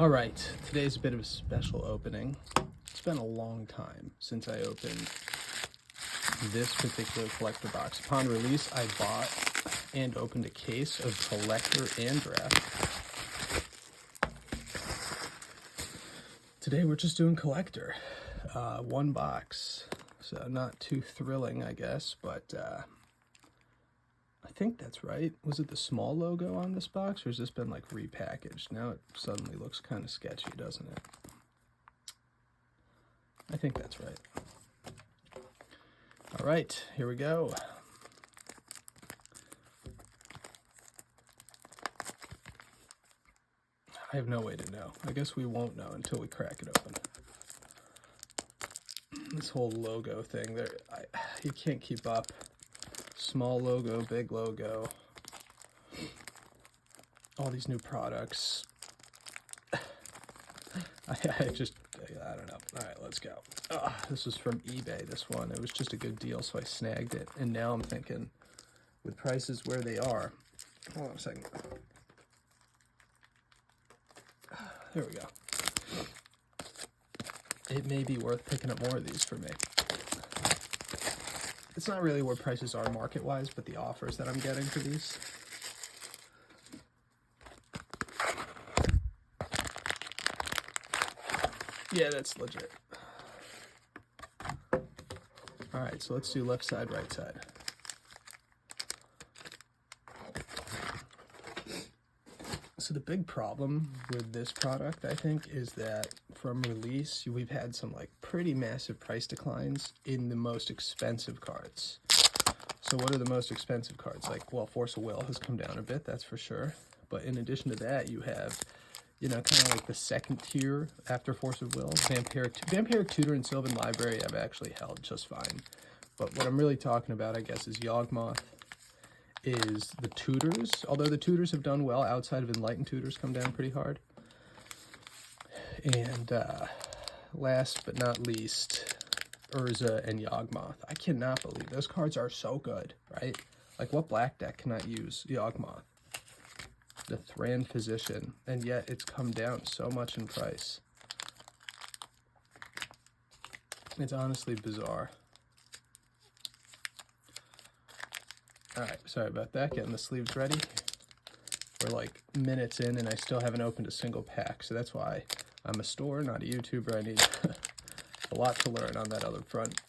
All right, today's a bit of a special opening. It's been a long time since I opened this particular collector box. Upon release, I bought and opened a case of collector and draft. Today we're just doing collector. One box, so not too thrilling, I guess, but I think that's right. Was it the small logo on this box, or has this been like repackaged? Now it suddenly looks kind of sketchy, doesn't it? I think that's right. All right, here we go. I have no way to know. I guess we won't know until we crack it open. This whole logo thing, you can't keep up. Small logo, big logo. All these new products. I don't know. All right, let's go. This was from eBay, this one. It was just a good deal, so I snagged it. And now I'm thinking, with prices where they are, hold on a second. There we go. It may be worth picking up more of these for me. It's not really where prices are market-wise, but the offers that I'm getting for these. Yeah, that's legit. All right, so let's do left side, right side. So the big problem with this product, I think, is that from release, we've had some like pretty massive price declines in the most expensive cards. So what are the most expensive cards? Like, well, Force of Will has come down a bit, that's for sure. But in addition to that, you have, you know, kind of like the second tier after Force of Will. Vampiric Tutor and Sylvan Library I've actually held just fine. But what I'm really talking about, I guess, is Yawgmoth, is the Tutors. Although the Tutors have done well, outside of Enlightened Tutors come down pretty hard. And last but not least, Urza and Yawgmoth. I cannot believe those cards are so good, right? Like, what black deck cannot use Yawgmoth? The Thran Physician, and yet it's come down so much in price. It's honestly bizarre. All right, sorry about that. Getting the sleeves ready. We're like minutes in, and I still haven't opened a single pack, so that's why I'm a store, not a YouTuber. I need a lot to learn on that other front.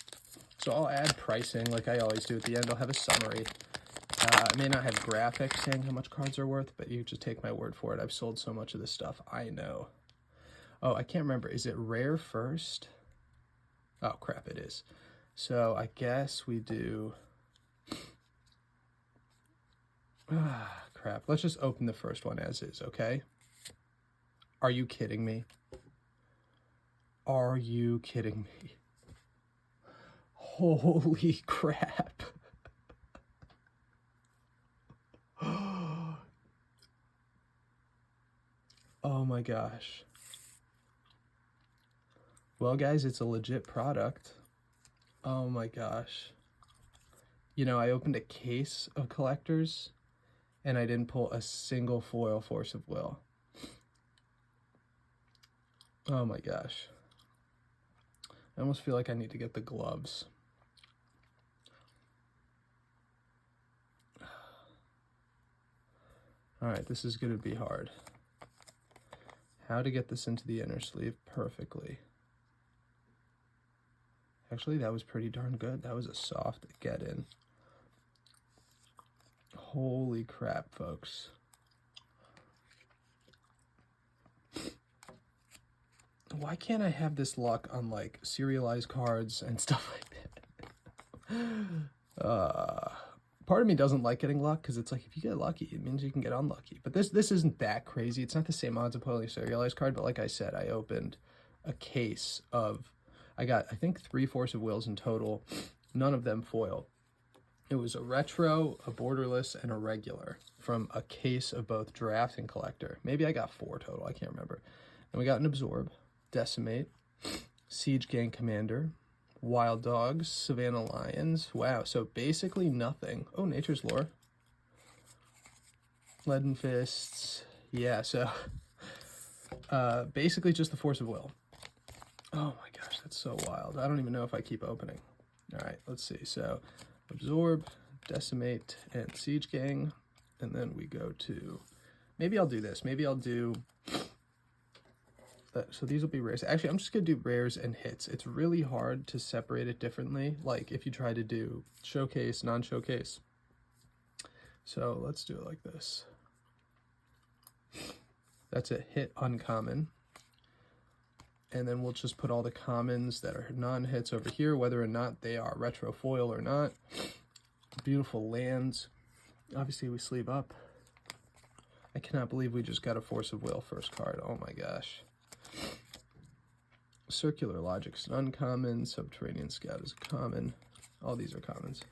So I'll add pricing like I always do at the end. I'll have a summary. I may not have graphics saying how much cards are worth, but you just take my word for it. I've sold so much of this stuff. I know. Oh, I can't remember. Is it rare first? Oh, crap, it is. So I guess we do... crap. Let's just open the first one as is, okay? Are you kidding me? Are you kidding me? Holy crap. Oh my gosh. Well, guys, it's a legit product. Oh my gosh. You know, I opened a case of collectors, and I didn't pull a single foil Force of Will. Oh my gosh. I almost feel like I need to get the gloves. All right, this is going to be hard. How to get this into the inner sleeve perfectly. Actually, that was pretty darn good. That was a soft get in. Holy crap, folks. Why can't I have this luck on like serialized cards and stuff like that? Part of me doesn't like getting luck because it's like, if you get lucky, it means you can get unlucky. But this isn't that crazy. It's not the same odds of pulling a serialized card, but like I said, I opened a case of, I got, I think, 3 Force of Wills in total, none of them foil. It was a retro, a borderless, and a regular from a case of both draft and collector. Maybe I got 4 total, I can't remember. And we got an Absorb, Decimate, Siege Gang Commander, Wild Dogs, Savannah Lions. Wow, so basically nothing. Oh, Nature's Lore. Leaden Fists. Yeah, so Basically just the Force of Will. Oh my gosh, that's so wild. I don't even know if I keep opening. All right, let's see. So Absorb, Decimate, and Siege Gang. And then we go to, maybe I'll do this. Maybe I'll do, so these will be rares. Actually, I'm just going to do rares and hits. It's really hard to separate it differently. Like if you try to do showcase, non-showcase. So let's do it like this. That's a hit uncommon. And then we'll just put all the commons that are non-hits over here, whether or not they are retro foil or not. Beautiful lands. Obviously we sleeve up. I cannot believe we just got a Force of Will first card. Oh my gosh. Circular Logic's an uncommon. Subterranean Scout is a common. All these are commons.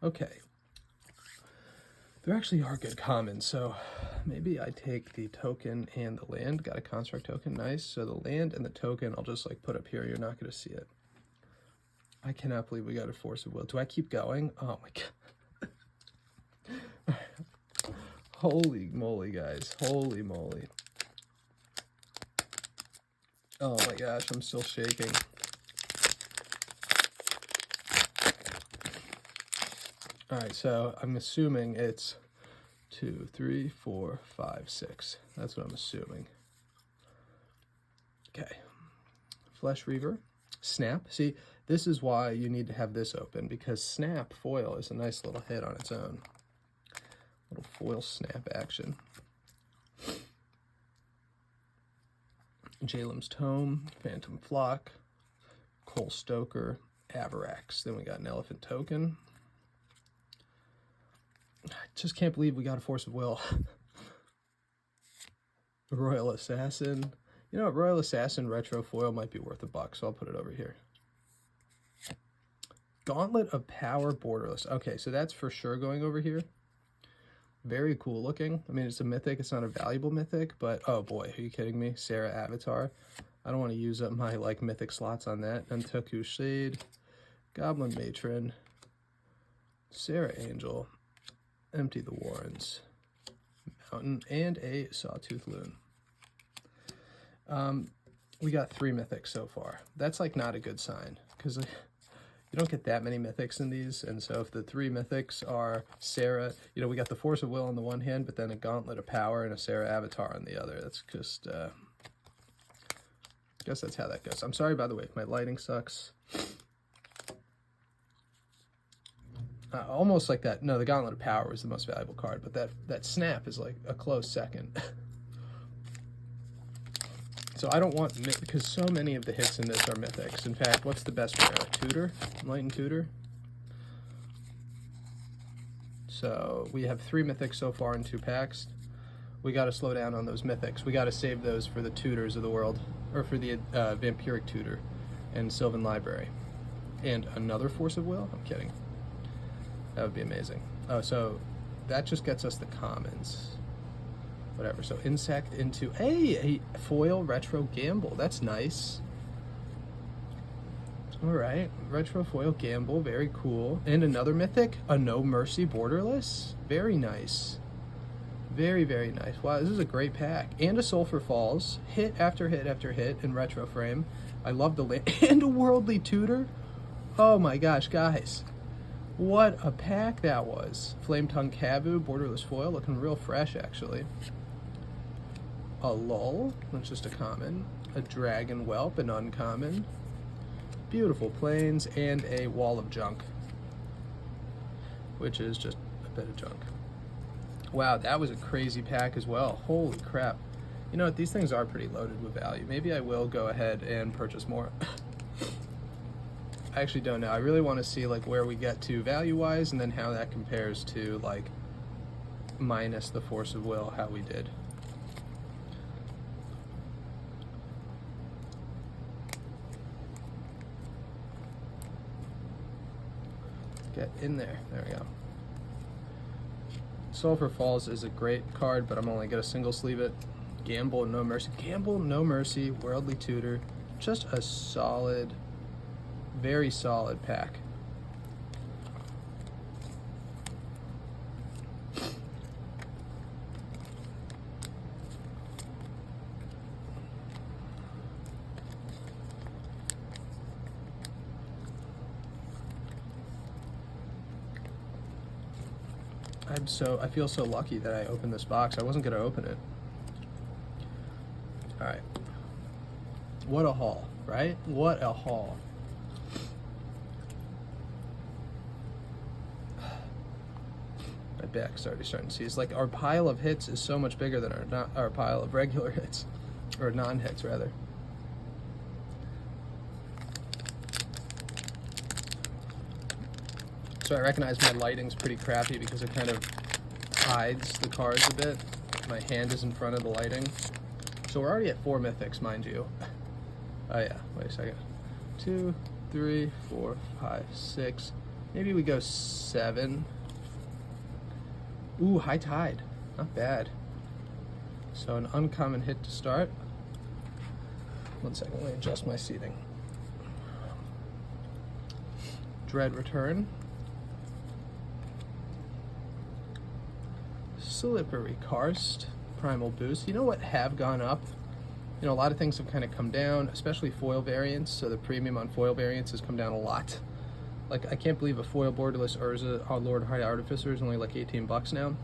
Okay. There actually are good commons, so maybe I take the token and the land. Got a construct token, nice. So the land and the token I'll just like put up here. You're not going to see it. I cannot believe we got a Force of Will. Do I keep going? Oh my god. Holy moly, guys. Holy moly. Oh my gosh, I'm still shaking. Alright, so I'm assuming it's 2, 3, 4, 5, 6. That's what I'm assuming. Okay. Flesh Reaver. Snap. See, this is why you need to have this open, because Snap foil is a nice little hit on its own. Little foil snap action. Jalem's Tome, Phantom Flock, Cole Stoker, Avarax. Then we got an Elephant Token. I just can't believe we got a Force of Will. Royal Assassin. You know what? Royal Assassin retro foil might be worth $1, so I'll put it over here. Gauntlet of Power Borderless. Okay, so that's for sure going over here. Very cool looking. I mean, it's a mythic. It's not a valuable mythic, but oh boy, are you kidding me? Sarah Avatar. I don't want to use up my like mythic slots on that. Untoku Shade, Goblin Matron, Sarah Angel, Empty the Warrens, Mountain, and a Sawtooth Loon. We got 3 mythics so far. That's like not a good sign, because you don't get that many mythics in these, and so if the 3 mythics are Sarah, you know, we got the Force of Will on the one hand, but then a Gauntlet of Power and a Sarah Avatar on the other. That's just, I guess that's how that goes. I'm sorry, by the way, if my lighting sucks. Almost like that. No, the Gauntlet of Power was the most valuable card, but that Snap is like a close second. So I don't want, because so many of the hits in this are mythics. In fact, what's the best rare? Tutor? Enlightened Tutor? So we have 3 mythics so far in 2 packs. We got to slow down on those mythics. We got to save those for the tutors of the world, or for the Vampiric Tutor and Sylvan Library. And another Force of Will? I'm kidding. That would be amazing. Oh, so that just gets us the commons. Whatever, so Insect into a foil retro gamble. That's nice. All right, retro foil gamble, very cool. And another mythic, a No Mercy Borderless. Very nice. Very, very nice. Wow, this is a great pack. And a Sulphur Falls, hit after hit after hit in retro frame. I love the land. And a Worldly Tutor. Oh my gosh, guys. What a pack that was. Flame Tongue Kavu, Borderless foil, looking real fresh actually. A Lull, that's just a common. A Dragon Whelp, an uncommon. Beautiful Plains, and a Wall of Junk, which is just a bit of junk. Wow, that was a crazy pack as well. Holy crap. You know what, these things are pretty loaded with value. Maybe I will go ahead and purchase more. I actually don't know. I really want to see like where we get to value-wise, and then how that compares to like minus the Force of Will, how we did. Get in there. There we go. Sulphur Falls is a great card, but I'm only going to single sleeve it. Gamble, No Mercy. Gamble, No Mercy, Worldly Tutor. Just a solid, very solid pack. I feel so lucky that I opened this box. I wasn't gonna open it. All right. What a haul, right? What a haul. My back's already starting to see. It's like our pile of hits is so much bigger than our pile of regular hits, or non-hits rather. So I recognize my lighting's pretty crappy because it kind of hides the cards a bit. My hand is in front of the lighting. So we're already at 4 mythics, mind you. Oh yeah, wait a second. 2, 3, 4, 5, 6. Maybe we go 7. Ooh, high tide. Not bad. So an uncommon hit to start. 1 second, let me adjust my seating. Dread Return. Slippery Karst. Primal Boost. You know what have gone up? You know, a lot of things have kind of come down, especially foil variants, so the premium on foil variants has come down a lot. Like, I can't believe a foil borderless Urza Lord High Artificer is only like $18 now.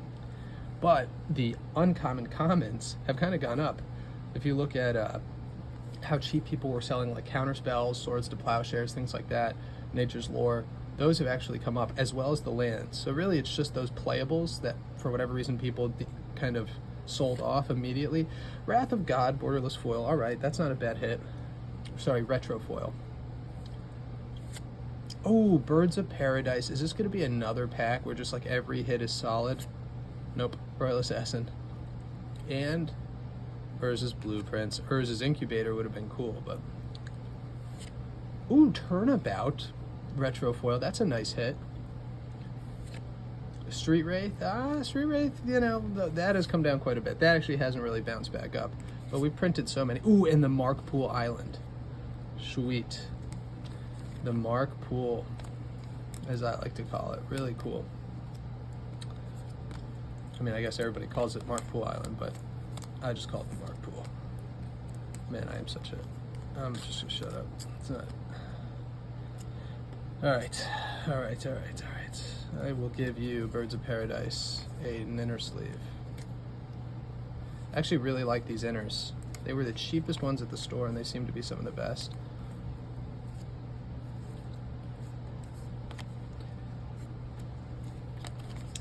But the uncommon commons have kind of gone up. If you look at how cheap people were selling like counterspells, swords to plowshares, things like that, Nature's Lore, those have actually come up, as well as the lands. So really it's just those playables that for whatever reason people kind of sold off immediately. Wrath of God, borderless foil, all right, that's not a bad hit. Sorry, retro foil. Oh, Birds of Paradise. Is this going to be another pack where just like every hit is solid? Nope, Royal Assassin. And Urza's Blueprints. Urza's Incubator would have been cool, but... Ooh, Turnabout. Retro foil, that's a nice hit. Street Wraith, Street Wraith, you know, that has come down quite a bit. That actually hasn't really bounced back up. But we printed so many. Ooh, and the Mark Pool Island. Sweet. The Mark Pool, as I like to call it. Really cool. I mean, I guess everybody calls it Mark Pool Island, but I just call it the Mark Pool. Man, I am such a... I'm just gonna shut up. It's not... Alright. I will give you Birds of Paradise an inner sleeve. I actually really like these inners. They were the cheapest ones at the store and they seem to be some of the best.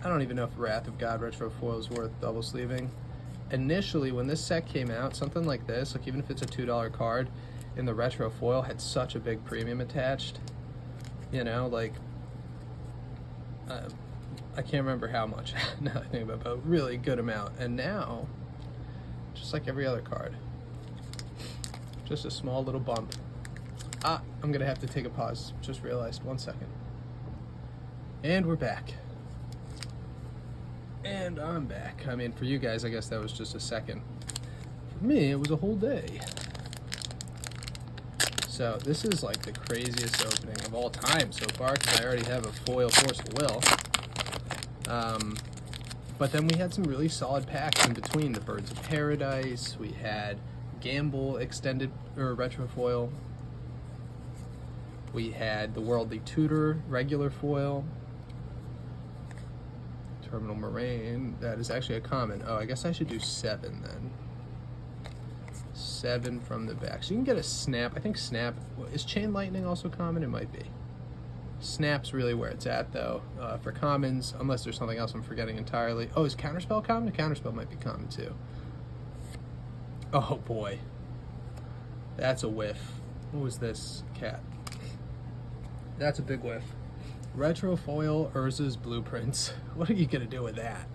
I don't even know if Wrath of God Retro Foil is worth double sleeving. Initially, when this set came out, something like this, like even if it's a $2 card, in the retro foil had such a big premium attached. You know, like, I can't remember how much, now I think about it, but a really good amount. And now, just like every other card, just a small little bump. I'm gonna have to take a pause, just realized, 1 second. And we're back. And I'm back. I mean, for you guys, I guess that was just a second. For me, it was a whole day. So this is like the craziest opening of all time so far, because I already have a foil Force of Will. But then we had some really solid packs in between. The Birds of Paradise, we had Gamble extended or retro foil. We had the Worldly Tutor regular foil. Terminal Moraine, that is actually a common. Oh, I guess I should do 7 then. 7 from the back. So you can get a Snap. I think Snap, is Chain Lightning also common? It might be. Snap's really where it's at though. For commons, unless there's something else I'm forgetting entirely. Oh, is Counterspell common? Counterspell might be common too. Oh boy. That's a whiff. What was this, cat? That's a big whiff. Retro foil Urza's Blueprints. What are you gonna do with that?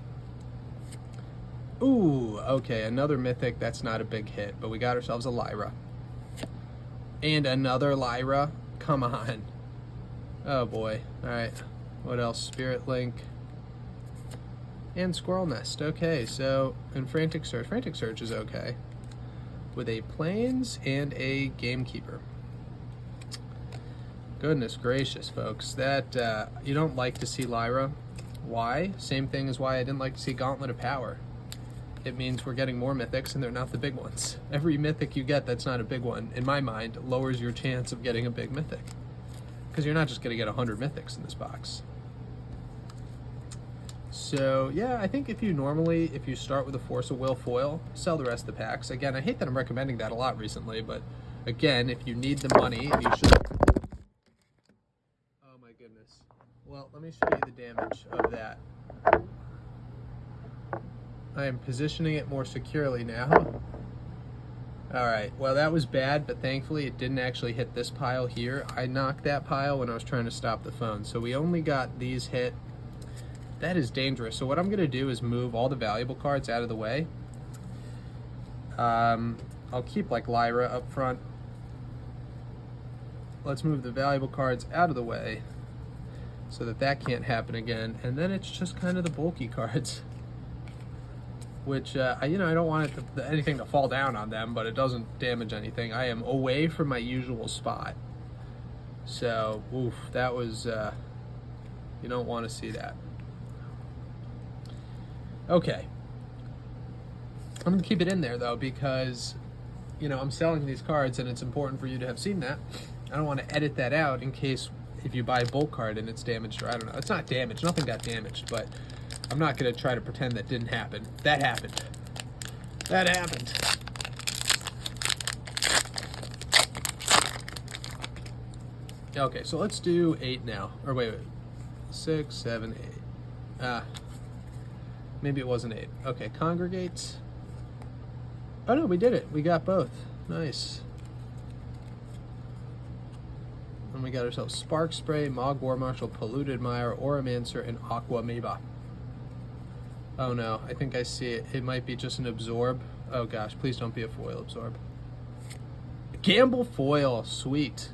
Ooh, okay, another mythic. That's not a big hit, but we got ourselves a Lyra. And another Lyra. Come on. Oh boy. Alright. What else? Spirit Link. And Squirrel Nest. Okay, so, and Frantic Surge. Frantic Surge is okay. With a Plains and a Gamekeeper. Goodness gracious, folks. That, you don't like to see Lyra. Why? Same thing as why I didn't like to see Gauntlet of Power. It means we're getting more mythics and they're not the big ones. Every mythic you get that's not a big one, in my mind, lowers your chance of getting a big mythic. Because you're not just going to get 100 mythics in this box. So yeah, I think if you start with a Force of Will foil, sell the rest of the packs. Again, I hate that I'm recommending that a lot recently, but again, if you need the money, and you should. Oh my goodness. Well, let me show you the damage of that. I am positioning it more securely now. Alright, well that was bad, but thankfully it didn't actually hit this pile here. I knocked that pile when I was trying to stop the phone, so we only got these hit. That is dangerous. So what I'm going to do is move all the valuable cards out of the way. I'll keep like Lyra up front. Let's move the valuable cards out of the way so that that can't happen again. And then it's just kind of the bulky cards, which I don't want anything to fall down on them, but it doesn't damage anything. I am away from my usual spot, so oof, that was you don't want to see that. Okay, I'm gonna keep it in there though, because I'm selling these cards and it's important for you to have seen that. I don't want to edit that out in case if you buy a bulk card and it's damaged, or I don't know. It's not damaged, nothing got damaged, but I'm not going to try to pretend that didn't happen. That happened. That happened. Okay, so let's do 8 now. Or wait. 6, 7, 8. Maybe it wasn't 8. Okay, congregate. Oh no, we did it. We got both. Nice. And we got ourselves Spark Spray, Mog War Marshal, Polluted Mire, Oromancer, and Aqua Meba. Oh no, I think I see it. It might be just an absorb. Oh gosh, please don't be a foil absorb. Gamble foil, sweet.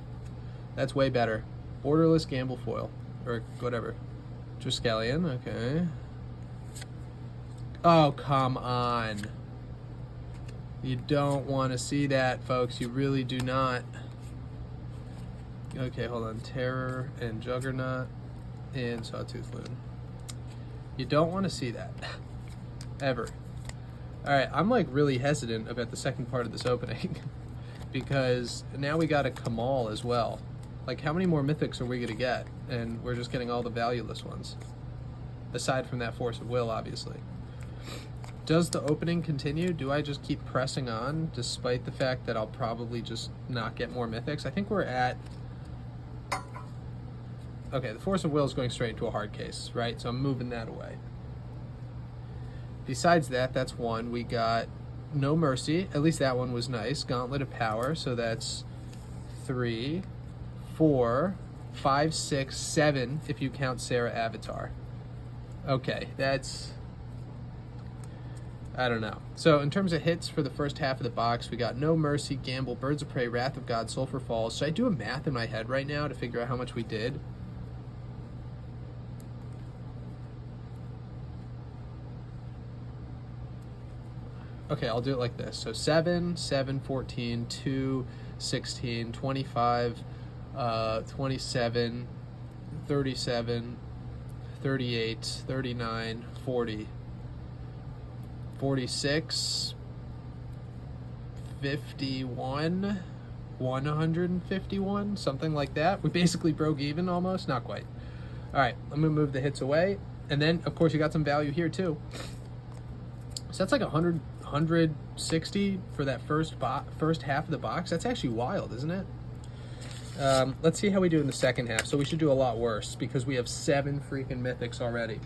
That's way better. Borderless gamble foil, or whatever. Triskelion, okay. Oh, come on. You don't want to see that, folks. You really do not. Okay, hold on. Terror and Juggernaut and Sawtooth Loon. You don't want to see that. Ever. Alright, I'm like really hesitant about the second part of this opening because now we got a Kamal as well. Like, how many more mythics are we going to get? And we're just getting all the valueless ones. Aside from that Force of Will, obviously. Does the opening continue? Do I just keep pressing on despite the fact that I'll probably just not get more mythics? I think we're at... Okay, the Force of Will is going straight into a hard case, right? So I'm moving that away. Besides that, that's one. We got No Mercy. At least that one was nice. Gauntlet of Power. So that's 3, 4, 5, 6, 7 if you count Sarah Avatar. Okay, that's... I don't know. So in terms of hits for the first half of the box, we got No Mercy, Gamble, Birds of Prey, Wrath of God, Sulphur Falls. Should I do a math in my head right now to figure out how much we did? Okay, I'll do it like this. So 7, 7, 14, 2, 16, 25, 27, 37, 38, 39, 40, 46, 51, 151, something like that. We basically broke even almost, not quite. All right, let me move the hits away. And then, of course, you got some value here too. So that's like 160 for that first half of the box. That's actually wild, isn't it? Let's see how we do in the second half. So we should do a lot worse because we have 7 freaking mythics already.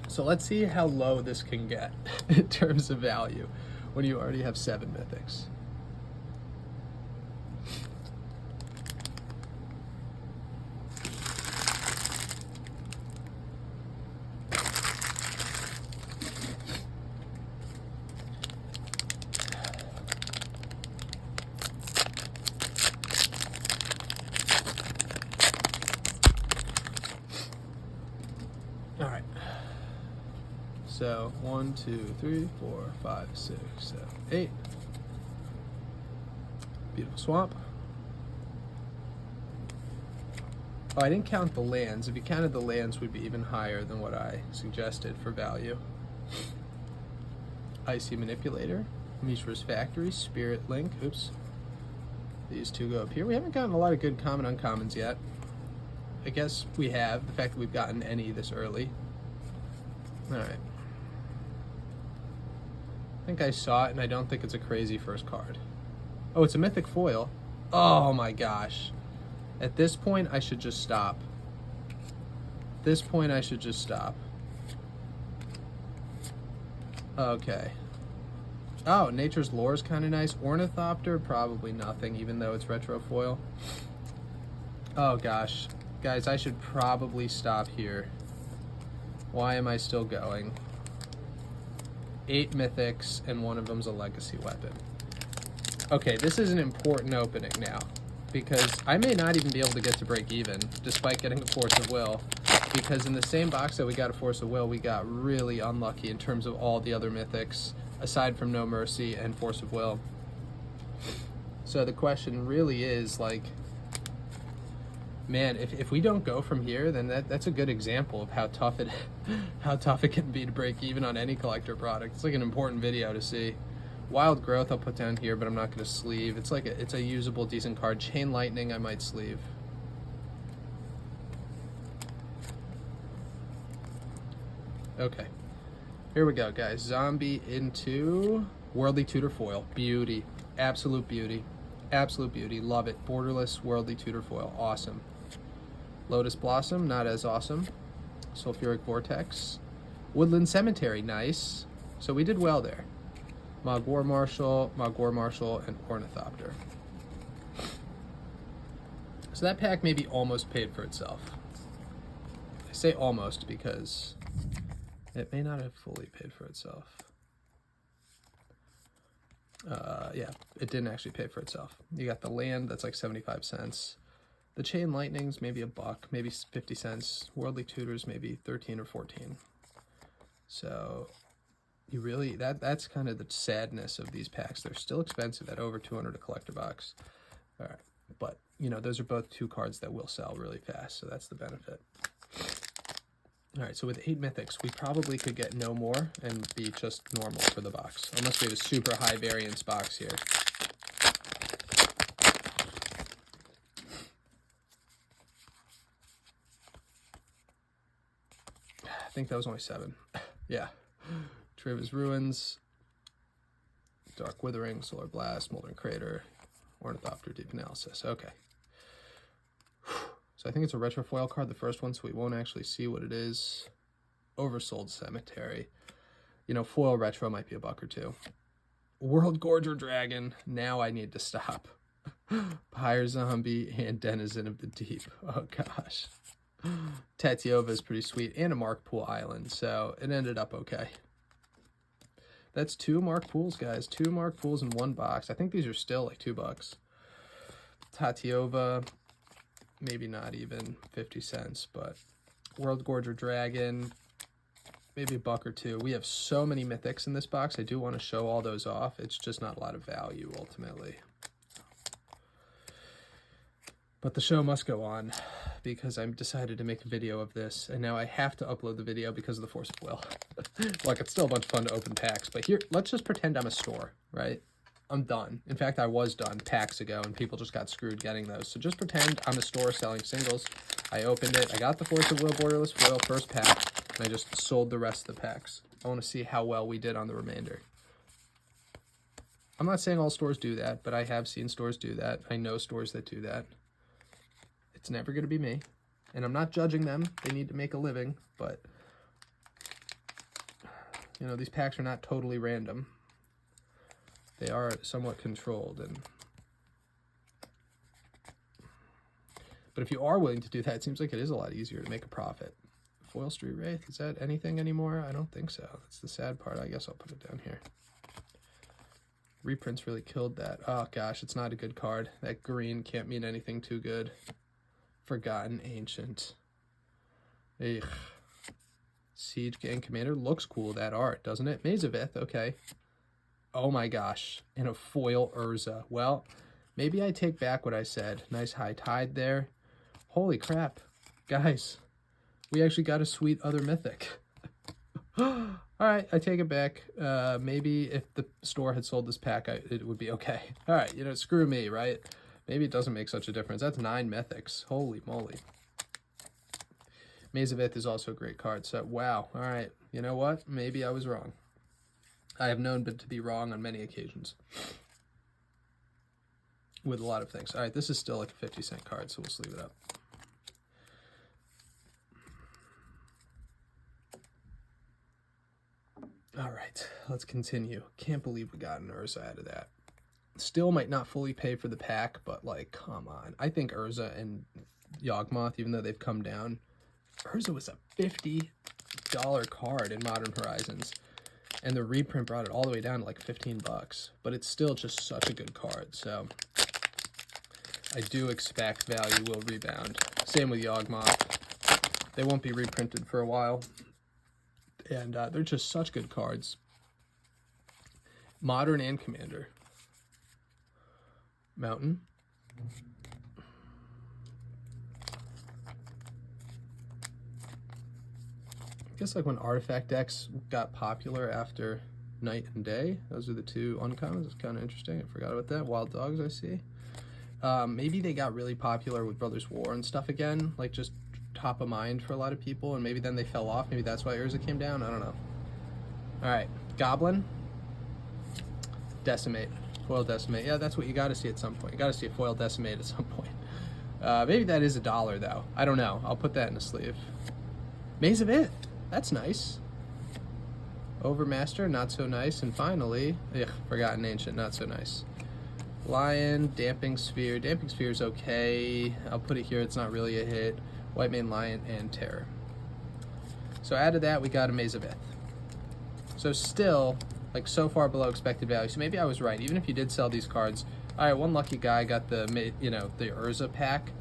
So let's see how low this can get in terms of value when you already have 7 mythics. All right. So 1, 2, 3, 4, 5, 6, 7, 8. Beautiful swamp. Oh, I didn't count the lands. If you counted the lands, we'd be even higher than what I suggested for value. Icy Manipulator, Mishra's Factory, Spirit Link. Oops. These two go up here. We haven't gotten a lot of good common uncommons yet. I guess we have. The fact that we've gotten any this early. All right. I think I saw it, and I don't think it's a crazy first card. Oh, it's a mythic foil. Oh my gosh. At this point, I should just stop. At this point, I should just stop. Okay. Oh, Nature's Lore is kind of nice. Ornithopter, probably nothing, even though it's retro foil. Oh gosh. Guys, I should probably stop here. Why am I still going? 8 mythics, and one of them's a legacy weapon. Okay, this is an important opening now, because I may not even be able to get to break even, despite getting a Force of Will, because in the same box that we got a Force of Will, we got really unlucky in terms of all the other mythics, aside from No Mercy and Force of Will. So the question really is, like, man, if we don't go from here, then that's a good example of how tough it can be to break even on any collector product. It's like an important video to see. Wild Growth I'll put down here, but I'm not going to sleeve. It's like it's a usable, decent card. Chain Lightning I might sleeve. Okay, here we go, guys. Zombie into Worldly Tutor Foil. Beauty, absolute beauty, absolute beauty. Love it. Borderless Worldly Tutor Foil, awesome. Lotus Blossom, not as awesome. Sulfuric Vortex. Woodland Cemetery, nice. So we did well there. Mogwar Marshal, and Ornithopter. So that pack maybe almost paid for itself. I say almost because it may not have fully paid for itself. Yeah, it didn't actually pay for itself. You got the land, that's like 75 cents. The Chain Lightning's maybe $1, maybe 50 cents. Worldly Tutors maybe 13 or 14. So you really, that's kind of the sadness of these packs. They're still expensive at over 200 a collector box. All right, but you know, those are both 2 cards that will sell really fast, so that's the benefit. All right, so with 8 mythics, we probably could get no more and be just normal for the box, unless we have a super high variance box here. I think that was only 7. Yeah. Treva's Ruins, Dark Withering, Solar Blast, Moldering Crater, Ornithopter, Deep Analysis. Okay. So I think it's a retro foil card, the first one, so we won't actually see what it is. Oversold Cemetery. You know, foil retro might be $1 or $2. World Gorger Dragon. Now I need to stop. Pyre Zombie and Denizen of the Deep. Oh gosh. Tatiova is pretty sweet, and a Mark Pool Island, so it ended up okay. That's 2 Mark Pools, guys. 2 Mark Pools in 1 box. I think these are still like $2. Tatiova, maybe not even 50 cents, but World Gorger Dragon, maybe $1 or $2. We have so many mythics in this box. I do want to show all those off. It's just not a lot of value ultimately. But the show must go on because I've decided to make a video of this, and now I have to upload the video because of the Force of Will. Like, it's still a bunch of fun to open packs, but here, let's just pretend I'm a store, right? I'm done. In fact, I was done packs ago, and people just got screwed getting those. So just pretend I'm a store selling singles. I opened it. I got the Force of Will Borderless Foil first pack, and I just sold the rest of the packs. I want to see how well we did on the remainder. I'm not saying all stores do that, but I have seen stores do that. I know stores that do that. It's never going to be me, and I'm not judging them. They need to make a living, but, you know, these packs are not totally random. They are somewhat controlled, but if you are willing to do that, it seems like it is a lot easier to make a profit. Foil Street Wraith, is that anything anymore? I don't think so. That's the sad part. I guess I'll put it down here. Reprints really killed that. Oh gosh, it's not a good card. That green can't mean anything too good. Forgotten Ancient. Ugh. Siege Gang Commander. Looks cool, that art, doesn't it? Mazavith, okay. Oh my gosh. And a foil Urza. Well, maybe I take back what I said. Nice high tide there. Holy crap. Guys, we actually got a sweet other mythic. Alright, I take it back. Maybe if the store had sold this pack, it would be okay. Alright, you know, screw me, right? Maybe it doesn't make such a difference. That's 9 mythics. Holy moly. Maze of Ith is also a great card. So, wow. All right. You know what? Maybe I was wrong. I have known to be wrong on many occasions. With a lot of things. All right, this is still like a 50-cent card, so we'll sleeve it up. All right, let's continue. Can't believe we got an Urza out of that. Still might not fully pay for the pack, but like, come on. I think Urza and Yawgmoth, even though they've come down, Urza was a $50 card in Modern Horizons, and the reprint brought it all the way down to like 15 bucks. But it's still just such a good card, so I do expect value will rebound. Same with Yawgmoth. They won't be reprinted for a while, and they're just such good cards. Modern and Commander. Mountain. I guess like when artifact decks got popular after Night and Day, those are the two uncommons. It's kind of interesting. I forgot about that. Wild Dogs, I see. Maybe they got really popular with Brothers War and stuff again, like just top of mind for a lot of people, and maybe then they fell off. Maybe that's why Urza came down. I don't know. All right, Goblin. Decimate. Foil Decimate. Yeah, that's what you got to see at some point. You got to see a Foil Decimate at some point. Maybe that is $1 though. I don't know. I'll put that in a sleeve. Maze of Ith. That's nice. Overmaster, not so nice. And finally, Forgotten Ancient, not so nice. Lion, Damping Sphere. Damping Sphere is okay. I'll put it here. It's not really a hit. White Mane Lion and Terror. So out of that, we got a Maze of Ith. So still, like so far below expected value. So maybe I was right. Even if you did sell these cards, all right, one lucky guy got the the Urza pack,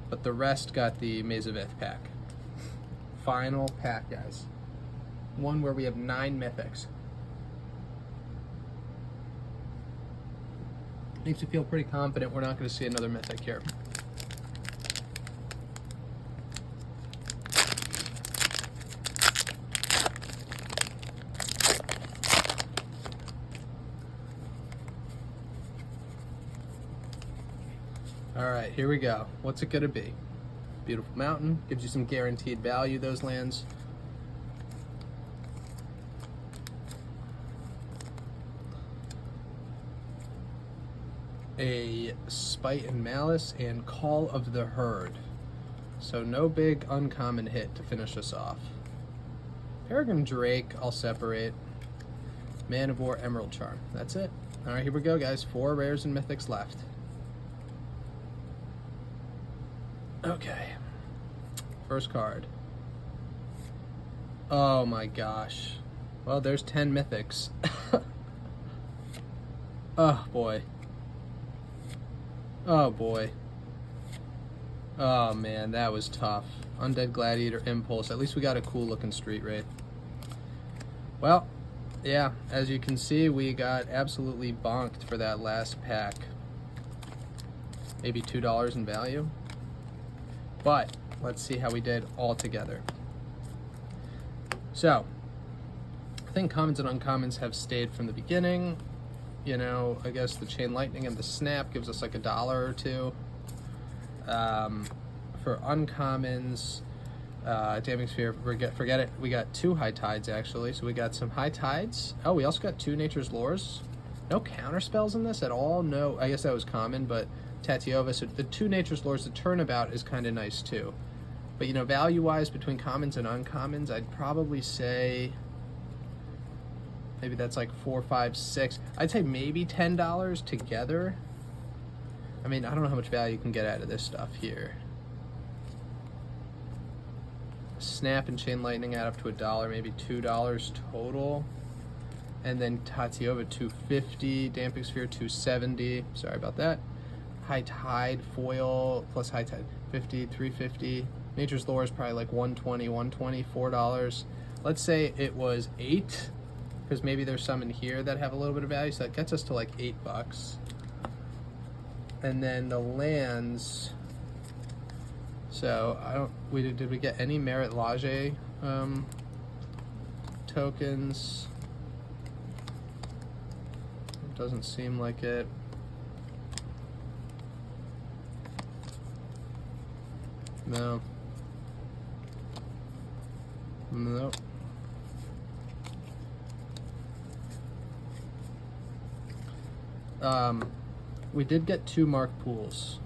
but the rest got the Maze of Ith pack. Final pack, guys. One where we have 9 mythics. Makes you feel pretty confident we're not going to see another mythic here. All right, here we go. What's it going to be? Beautiful Mountain. Gives you some guaranteed value, those lands. A Spite and Malice and Call of the Herd. So no big uncommon hit to finish us off. Peregrine Drake, I'll separate. Man of War, Emerald Charm. That's it. All right, here we go, guys. 4 rares and mythics left. Okay. First card. Oh my gosh. Well, there's 10 mythics. Oh boy. Oh boy. Oh man, that was tough. Undead Gladiator, Impulse. At least we got a cool looking Street Wraith. Well, yeah, as you can see, we got absolutely bonked for that last pack. Maybe $2 in value. But let's see how we did all together. So, I think commons and uncommons have stayed from the beginning. You know, I guess the Chain Lightning and the Snap gives us like $1 or $2. For uncommons, Damping Sphere, forget it. We got 2 High Tides actually. So we got some High Tides. Oh, we also got 2 Nature's Lures. No counter spells in this at all. No, I guess that was common, but Tatiova. So the 2 Nature's Lures, the Turnabout is kind of nice too. But you know, value-wise between commons and uncommons, I'd probably say maybe that's like 4, 5, 6. I'd say maybe $10 together. I mean, I don't know how much value you can get out of this stuff here. Snap and Chain Lightning add up to $1, maybe $2 total. And then Tatiova $250, Damping Sphere $270. Sorry about that. High Tide foil plus High Tide $50, $350. Nature's Lore is probably like $120, $4. Let's say it was $8, because maybe there's some in here that have a little bit of value, so that gets us to like $8. And then the lands. So did we get any Merit Lage tokens? It doesn't seem like it. No. Nope. We did get 2 marked pools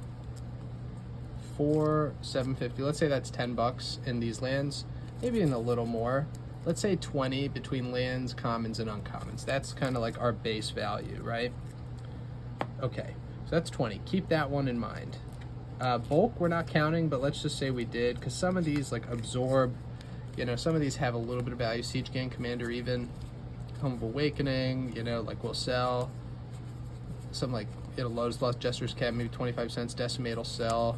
for $750. Let's say that's $10 in these lands, maybe in a little more. Let's say 20 between lands, commons, and uncommons. That's kind of like our base value, right? Okay, so that's 20. Keep that one in mind. Bulk, we're not counting, but let's just say we did, because some of these like absorb, you know, some of these have a little bit of value. Siege Gang Commander even, Home of Awakening, you know, like we'll sell. Some like, you know, Lotus Lost Jester's Cap, maybe 25 cents. Decimate will sell.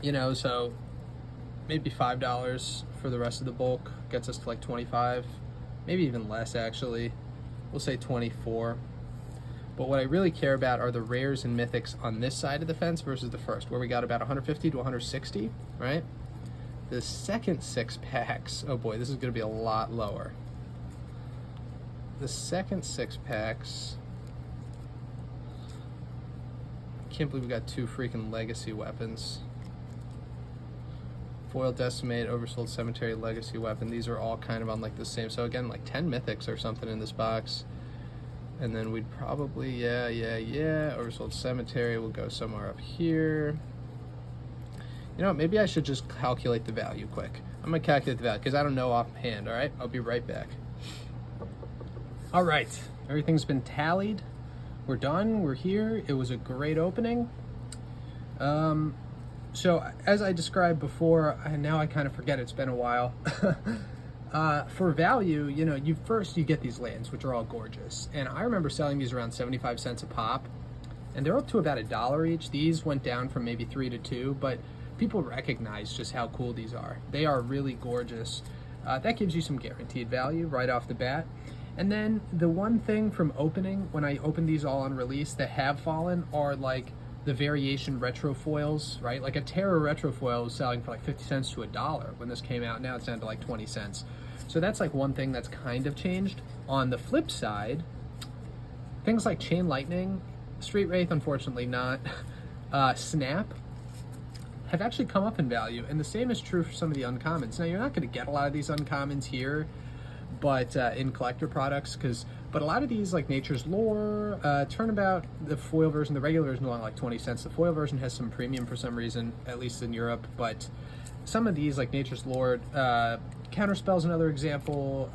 You know, so maybe $5 for the rest of the bulk gets us to like 25, maybe even less actually. We'll say 24. But what I really care about are the rares and mythics on this side of the fence versus the first, where we got about 150 to 160, right? The second 6 packs, oh boy, this is going to be a lot lower. The second 6 packs, I can't believe we got 2 freaking legacy weapons. Foil Decimate, Oversold Cemetery, Legacy Weapon. These are all kind of on like the same. So again, like 10 mythics or something in this box. And then we'd probably, yeah. Oversold Cemetery will go somewhere up here. You know, maybe I should just calculate the value quick. I'm going to calculate the value because I don't know offhand, all right? I'll be right back. All right, everything's been tallied. We're done, we're here. It was a great opening. So as I described before, now I kind of forget, it's been a while. For value, you know, you get these lands, which are all gorgeous. And I remember selling these around 75 cents a pop, and they're up to about $1 each. These went down from maybe 3 to 2, but people recognize just how cool these are. They are really gorgeous. That gives you some guaranteed value right off the bat. And then the one thing from opening, when I opened these all on release that have fallen, are like the variation retro foils, right? Like a Terror retro foil was selling for like 50 cents to $1 when this came out. Now it's down to like 20 cents. So that's like one thing that's kind of changed. On the flip side, things like Chain Lightning, Street Wraith, unfortunately not, Snap, have actually come up in value. And the same is true for some of the uncommons. Now you're not going to get a lot of these uncommons here, but in collector products, but a lot of these like Nature's Lore, Turnabout, the foil version, the regular version is only like 20 cents. The foil version has some premium for some reason, at least in Europe, but some of these like Nature's Lore, Counterspell's another example,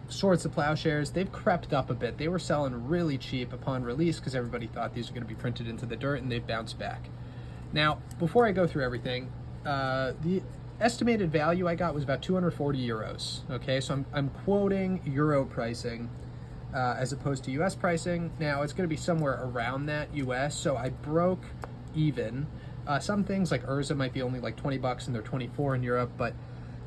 Swords to Plowshares, they've crept up a bit. They were selling really cheap upon release because everybody thought these were going to be printed into the dirt, and they've bounced back. Now, before I go through everything, the estimated value I got was about 240 euros. Okay, so I'm quoting euro pricing as opposed to US pricing. Now it's going to be somewhere around that US, so I broke even. Some things like Urza might be only like $20 and they're 24 in Europe, but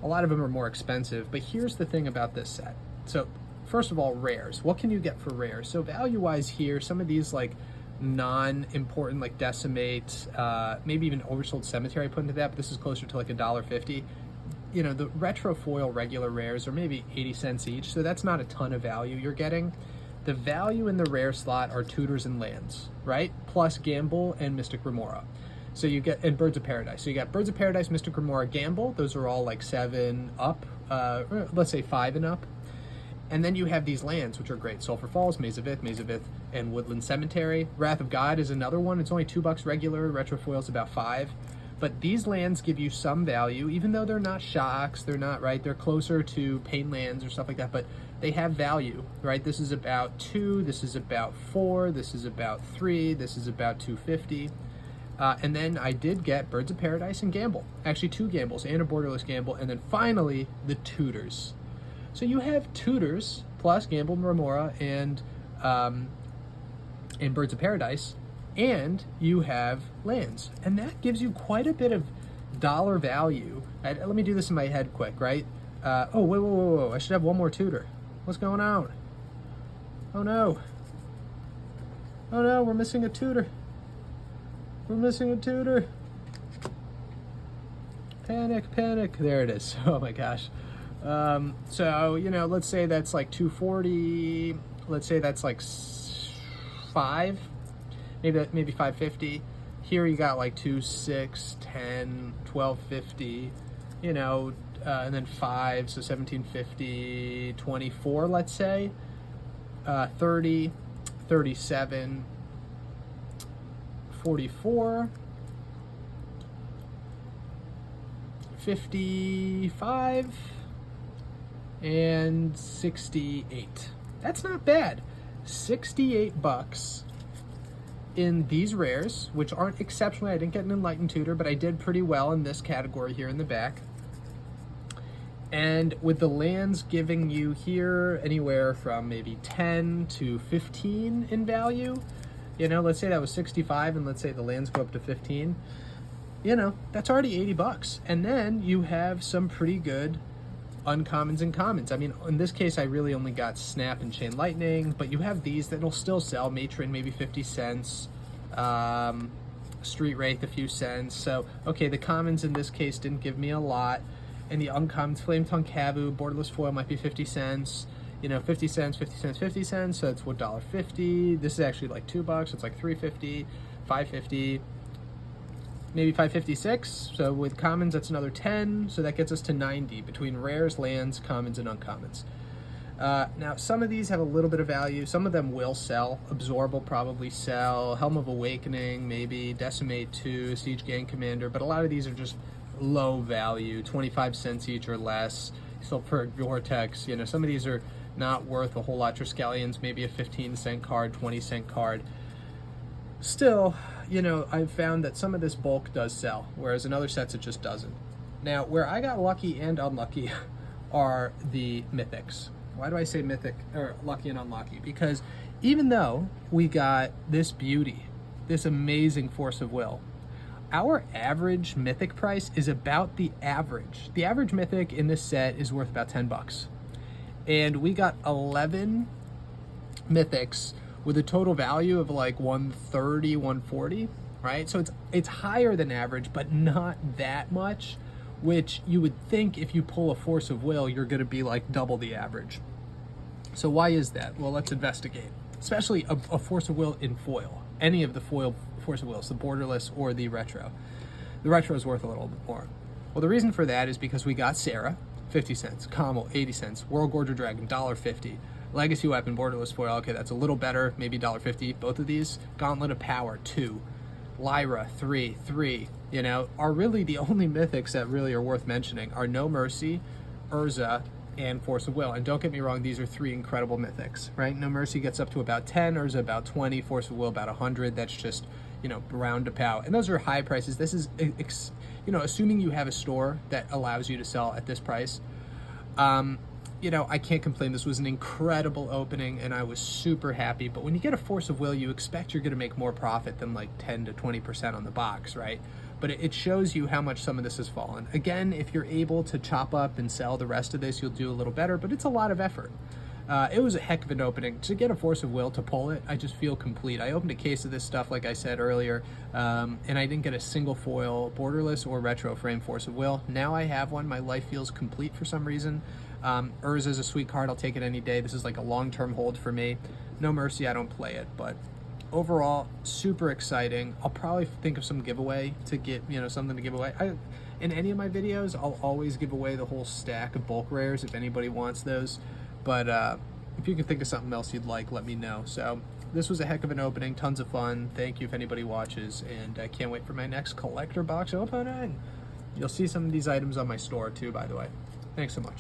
a lot of them are more expensive. But here's the thing about this set. So first of all, rares. What can you get for rares? So value-wise here, some of these like non-important like Decimate, maybe even Oversold Cemetery I put into that, but this is closer to like $1.50. You know, the retro foil regular rares are maybe 80 cents each, so that's not a ton of value you're getting. The value in the rare slot are tutors and lands, right? Plus Gamble and Mystic Remora. So you get, and Birds of Paradise. So you got Birds of Paradise, Mystic Remora, Gamble. Those are all like 7 up, let's say 5 and up. And then you have these lands, which are great. Sulphur Falls, Maze of Ith, and Woodland Cemetery. Wrath of God is another one. It's only $2 regular. Retrofoil's about 5. But these lands give you some value, even though they're not shocks. They're not, right? They're closer to pain lands or stuff like that, but they have value, right? This is about 2. This is about 4. This is about 3. This is about 250. And then I did get Birds of Paradise and Gamble. Actually, 2 Gambles and a Borderless Gamble. And then finally, the tutors. So you have tutors plus Gamble and Remora and Birds of Paradise, and you have lands, and that gives you quite a bit of dollar value. Let me do this in my head quick, right? Oh, whoa! I should have one more tutor. What's going on? Oh no! Oh no! We're missing a tutor. We're missing a tutor. Panic! There it is. Oh my gosh. So, you know, let's say that's like 240, let's say that's like 5, maybe 550. Here you got like 2, 6, 10, 1250, you know, and then 5, so 1750, 24, let's say, 30, 37, 44, 55, and 68. That's not bad. $68 in these rares, which aren't exceptionally. I didn't get an Enlightened Tutor, but I did pretty well in this category here in the back. And with the lands giving you here anywhere from maybe 10 to 15 in value, you know, let's say that was 65 and let's say the lands go up to 15, you know, that's already $80. And then you have some pretty good uncommons and commons. I mean, in this case, I really only got Snap and Chain Lightning, but you have these that'll still sell. Matron, maybe 50 cents. Street Wraith, a few cents. So, okay, the commons in this case didn't give me a lot. And the uncommons, Flame Tongue Cavu, borderless foil might be 50 cents. You know, 50 cents, 50 cents, 50 cents. So that's what, $1.50. This is actually like $2. It's like $3.50, $5.50, maybe $5.56. So with commons, that's another 10. So that gets us to 90 between rares, lands, commons, and uncommons. Now, some of these have a little bit of value. Some of them will sell. Absorb will probably sell. Helm of Awakening, maybe. Decimate 2, Siege Gang Commander. But a lot of these are just low value, 25 cents each or less. Sulfuric Vortex, you know, some of these are not worth a whole lot. Triskelions, maybe a 15-cent card, 20-cent card. Still, you know, I've found that some of this bulk does sell, whereas in other sets it just doesn't. Now, where I got lucky and unlucky are the mythics. Why do I say mythic, or lucky and unlucky? Because even though we got this beauty, this amazing Force of Will, our average mythic price is about the average. The average mythic in this set is worth about $10. And we got 11 mythics with a total value of like 130, 140, right? So it's higher than average, but not that much, which you would think if you pull a Force of Will, you're gonna be like double the average. So why is that? Well, let's investigate. Especially a Force of Will in foil. Any of the foil Force of Wills, the borderless or the retro. The retro is worth a little bit more. Well, the reason for that is because we got Sarah, 50 cents, Kamal, 80 cents, World Gorger Dragon, $1.50, Legacy Weapon, borderless foil, okay, that's a little better, maybe $1.50, both of these. Gauntlet of Power, 2, Lyra, 3, you know, are really the only mythics that really are worth mentioning are No Mercy, Urza, and Force of Will. And don't get me wrong, these are 3 incredible mythics, right? No Mercy gets up to about 10, Urza about 20, Force of Will about 100. That's just, you know, round about. And those are high prices. This is, you know, assuming you have a store that allows you to sell at this price, you know, I can't complain. This was an incredible opening and I was super happy. But when you get a Force of Will, you expect you're going to make more profit than like 10 to 20% on the box, right? But it shows you how much some of this has fallen. Again, if you're able to chop up and sell the rest of this, you'll do a little better, but it's a lot of effort. It was a heck of an opening. To get a Force of Will, to pull it, I just feel complete. I opened a case of this stuff, like I said earlier, and I didn't get a single foil, borderless or retro frame Force of Will. Now I have one. My life feels complete for some reason. Urza is a sweet card. I'll take it any day. This is like a long-term hold for me. No Mercy, I don't play it, but overall, super exciting. I'll probably think of some giveaway to get, you know, something to give away. In any of my videos, I'll always give away the whole stack of bulk rares if anybody wants those. But if you can think of something else you'd like, let me know. So this was a heck of an opening, tons of fun. Thank you if anybody watches, and I can't wait for my next collector box opening. You'll see some of these items on my store too, by the way. Thanks so much.